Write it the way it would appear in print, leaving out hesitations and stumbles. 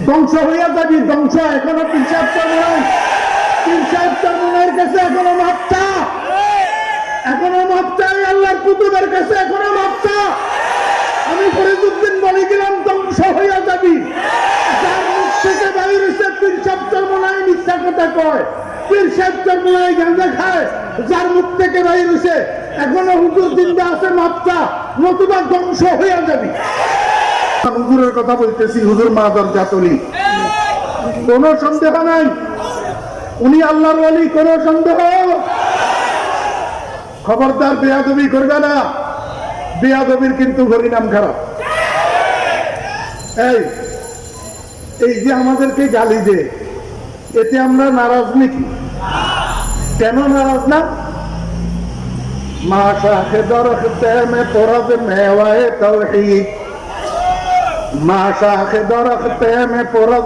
ধ্বংস হইয়া যাবি, ধ্বংস। এখনো পীর সাহেব চরমনের কাছে এখনো মাপটা, এখনো মাপটা, আল্লাহর কুতুবের কাছে এখনো মাপটা। আমি ফরিদউদ্দিন বলে গেলাম ধ্বংস হইয়া যাবি। যার মুখ থেকে বাইর হইছে পীর সাহেব চরমনাই মিথ্যা কথা কয়, পীর সাহেব চরমনাই গাঁজা খায়, যার মুখ থেকে বাইর হইছে এখনো হুজুর জিন্দা আছে মাপটা, নতুবা ধ্বংস হইয়া যাবি। হুজুরের কথা বলতেছি, হুজুর মাদর জাতলি, কোন সন্দেহ নাই উনি আল্লাহর ওয়ালি, কোন সন্দেহ। খবরদার বেয়াদবি করবে না, বেয়াদবির কিন্তু পরিণাম খারাপ। এই যে আমাদেরকে গালি দে, এতে আমরা নারাজ নাকি? কেন নারাজ না? মা শাখে দরখতে মে পরজ মেওয়ায়ে তাওহীদ, মা শাখে দরখতে মে পরজ